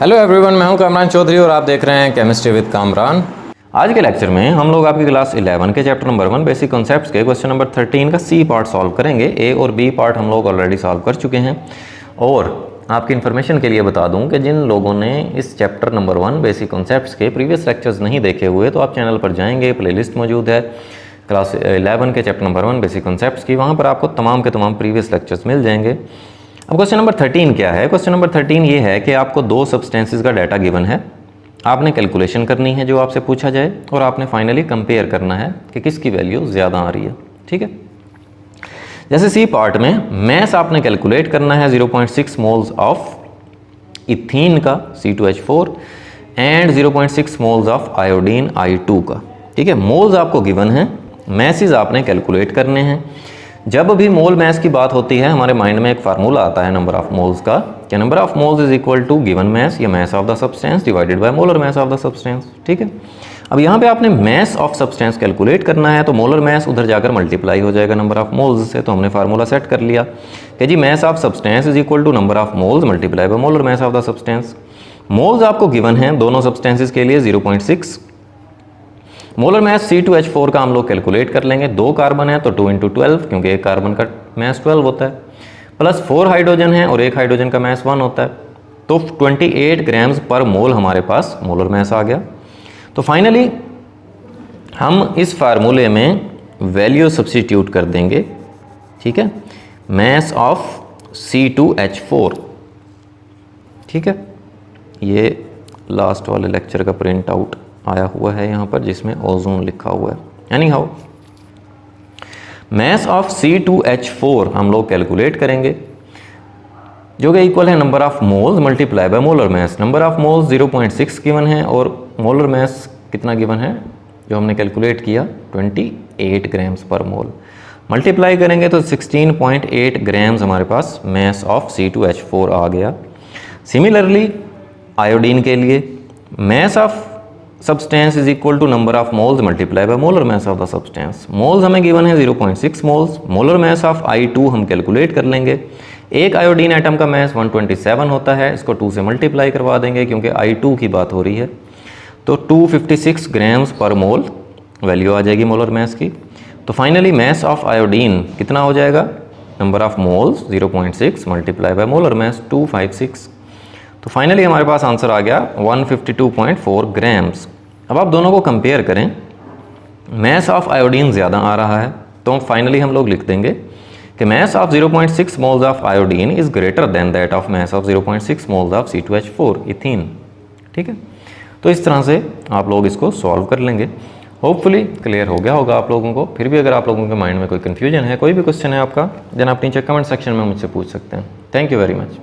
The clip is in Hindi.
हेलो एवरीवन, मैं हूं कामरान चौधरी और आप देख रहे हैं केमिस्ट्री विद कामरान। आज के लेक्चर में हम लोग आपकी क्लास 11 के चैप्टर नंबर 1 बेसिक कॉन्सेप्ट्स के क्वेश्चन नंबर 13 का सी पार्ट सॉल्व करेंगे। ए और बी पार्ट हम लोग ऑलरेडी सॉल्व कर चुके हैं। और आपकी इन्फॉर्मेशन के लिए बता दूं कि जिन लोगों ने इस चैप्टर नंबर 1 बेसिक कॉन्सेप्ट्स के प्रीवियस लेक्चर्स नहीं देखे हुए तो आप चैनल पर जाएंगे, प्लेलिस्ट मौजूद है क्लास 11 के चैप्टर नंबर 1 बेसिक कॉन्सेप्ट्स की, वहाँ पर आपको तमाम के तमाम प्रीवियस लेक्चर्स मिल जाएंगे। अब क्वेश्चन नंबर 13 क्या है? क्वेश्चन नंबर 13 ये है कि आपको दो सब्सटेंसेस का डाटा गिवन है, आपने कैलकुलेशन करनी है जो आपसे पूछा जाए और आपने फाइनली कंपेयर करना है कि किसकी वैल्यू ज़्यादा आ रही है। ठीक है, जैसे सी पार्ट में मैस आपने कैलकुलेट करना है 0.6 मोल्स ऑफ इथीन का C2H4 and 0.6 moles of iodine I2 का। ठीक है, मोल्स आपको गिवन है, मैसेज आपने कैलकुलेट करने हैं। जब भी मोल मैस की बात होती है हमारे माइंड में एक फार्मूला आता है नंबर ऑफ मोल्स का, कि number of moles is equal to given mass या mass of the substance divided by molar mass of the substance. ठीक है, अब यहाँ पे आपने मैस ऑफ सब्सटेंस कैलकुलेट करना है तो मोलर मैस उधर जाकर मल्टीप्लाई हो जाएगा नंबर ऑफ मोल्स से। तो हमने फार्मूला सेट कर लिया कि जी mass of substance is equal to number of moles multiply by molar mass of the substance. Moles आपको गिवन है दोनों सब्सटेंसेस के लिए 0.6। मोलर मैस C2H4 का हम लोग कैलकुलेट कर लेंगे। 2 कार्बन है तो 2 × 12 क्योंकि एक कार्बन का मैस 12 होता है, प्लस 4 हाइड्रोजन है और एक हाइड्रोजन का मैस 1 होता है, तो 28 ग्राम्स पर मोल हमारे पास मोलर मैस आ गया। तो फाइनली हम इस फार्मूले में वैल्यू सब्स्टिट्यूट कर देंगे। ठीक है, मैस ऑफ C2H4। ठीक है, ये लास्ट वाले लेक्चर का प्रिंट आउट आया हुआ है यहाँ पर जिसमें ओजोन लिखा हुआ है। यानी हाउ मैस ऑफ C2H4 हम लोग कैलकुलेट करेंगे जो कि इक्वल है number of moles multiply by molar mess. Number of moles 0.6 given है और मोलर मैस कितना गिवन है जो हमने कैलकुलेट किया 28 ग्राम्स पर मोल। मल्टीप्लाई करेंगे तो 16.8 ग्राम्स हमारे पास मैस ऑफ C2H4 आ गया। सिमिलरली आयोडीन के लिए mass of substance is equal to number of moles multiply by molar mass of the substance. Moles हमें गिवन है 0.6 moles, molar mass of I2 हम कैलकुलेट कर लेंगे। एक आयोडीन एटम का मैस 127 होता है, इसको 2 से मल्टीप्लाई करवा देंगे क्योंकि I2 की बात हो रही है, तो 256 ग्राम्स पर मोल वैल्यू आ जाएगी मोलर मैस की। तो फाइनली मैस ऑफ आयोडीन कितना हो जाएगा? Number of moles 0.6 multiply by molar mess 256। तो फाइनली हमारे पास आंसर आ गया 152.4 ग्राम्स। अब आप दोनों को कंपेयर करें, मैस ऑफ आयोडीन ज़्यादा आ रहा है तो फाइनली हम लोग लिख देंगे कि mass of 0.6 moles of iodine is greater than that of mass of 0.6 moles of C2H4 ethene. ठीक है, तो इस तरह से आप लोग इसको सॉल्व कर लेंगे। होपफुली क्लियर हो गया होगा आप लोगों को। फिर भी अगर आप लोगों के माइंड में कोई कन्फ्यूजन है, कोई भी क्वेश्चन है आपका, देन आप नीचे कमेंट सेक्शन में मुझसे पूछ सकते हैं। Thank you very much.